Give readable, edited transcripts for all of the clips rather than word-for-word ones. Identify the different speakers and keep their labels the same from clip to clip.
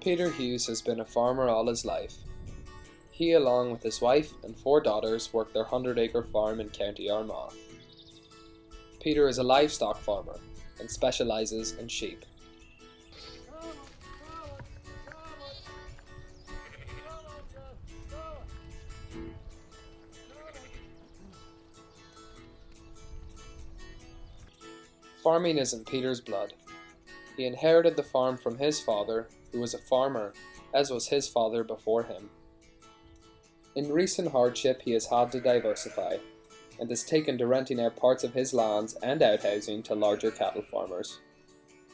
Speaker 1: Peter Hughes has been a farmer all his life. He, along with his wife and 4 daughters, work their 100-acre farm in County Armagh. Peter is a livestock farmer and specialises in sheep. Farming is in Peter's blood. He inherited the farm from his father, who was a farmer, as was his father before him. In recent hardship, he has had to diversify, and has taken to renting out parts of his lands and outhousing to larger cattle farmers.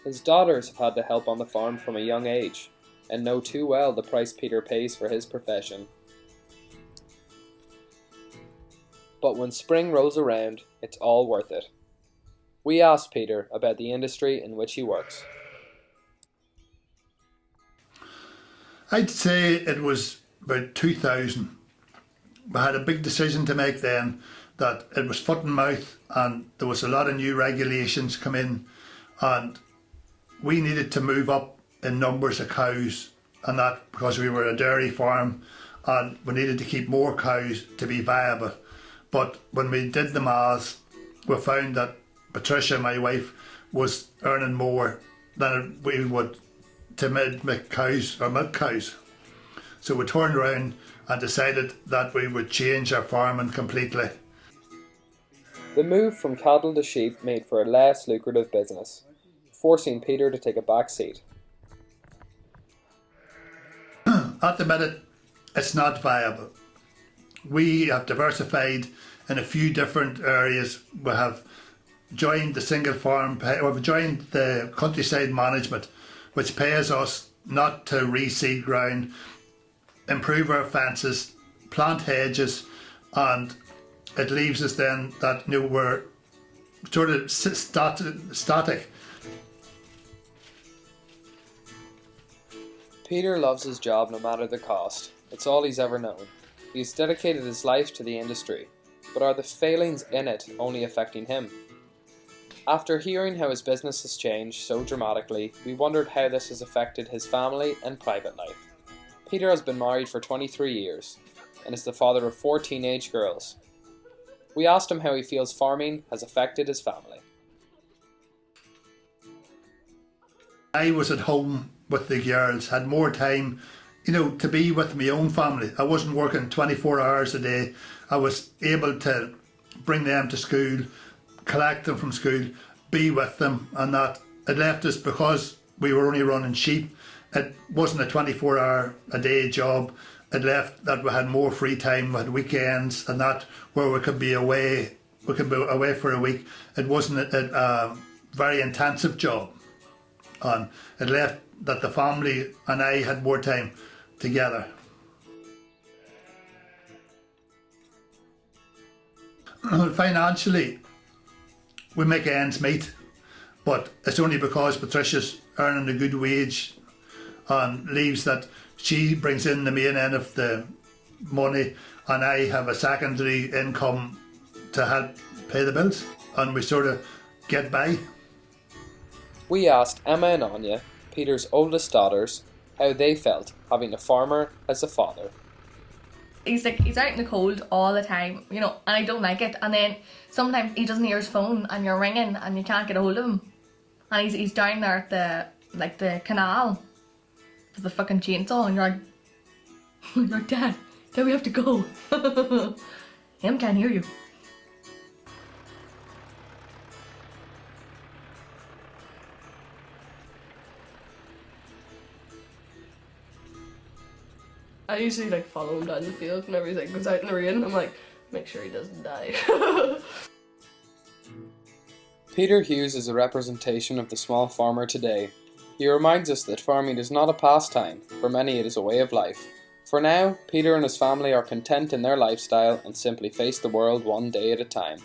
Speaker 1: His daughters have had to help on the farm from a young age, and know too well the price Peter pays for his profession. But when spring rolls around, it's all worth it. We asked Peter about the industry in which he works.
Speaker 2: I'd say it was about 2000. We had a big decision to make then, that it was foot and mouth and there was a lot of new regulations come in, and we needed to move up in numbers of cows, and that because we were a dairy farm and we needed to keep more cows to be viable. But when we did the maths, we found that Patricia, my wife, was earning more than we would to milk cows or milk cows. So we turned around and decided that we would change our farming completely.
Speaker 1: The move from cattle to sheep made for a less lucrative business, forcing Peter to take a back seat.
Speaker 2: At the minute, it's not viable. We have diversified in a few different areas. We have joined the single farm, we've joined the countryside management, which pays us not to reseed ground, improve our fences, plant hedges, and it leaves us then that we're sort of static.
Speaker 1: Peter loves his job no matter the cost. It's all he's ever known. He's dedicated his life to the industry, but are the failings in it only affecting him? After hearing how his business has changed so dramatically, we wondered how this has affected his family and private life. Peter has been married for 23 years and is the father of 4 teenage girls. We asked him how he feels farming has affected his family.
Speaker 2: I was at home with the girls, had more time, to be with my own family. I wasn't working 24 hours a day. I was able to bring them to school, collect them from school, be with them, and that it left us, because we were only running sheep, it wasn't a 24-hour-a-day job. It left that we had more free time, we had weekends and that, where we could be away for a week. It wasn't a very intensive job, and it left that the family and I had more time together. Financially, we make ends meet, but it's only because Patricia's earning a good wage and leaves that she brings in the main end of the money, and I have a secondary income to help pay the bills, and we sort of get by.
Speaker 1: We asked Emma and Anya, Peter's oldest daughters, how they felt having a farmer as a father.
Speaker 3: He's out in the cold all the time, and I don't like it. And then sometimes he doesn't hear his phone and you're ringing and you can't get a hold of him. And he's down there at the canal with the fucking chainsaw, and you're like, Dad, we have to go. Him can't hear you.
Speaker 4: I usually follow him down the field whenever he goes out in the rain. I'm like, make sure he doesn't die.
Speaker 1: Peter Hughes is a representation of the small farmer today. He reminds us that farming is not a pastime. For many, it is a way of life. For now, Peter and his family are content in their lifestyle and simply face the world one day at a time.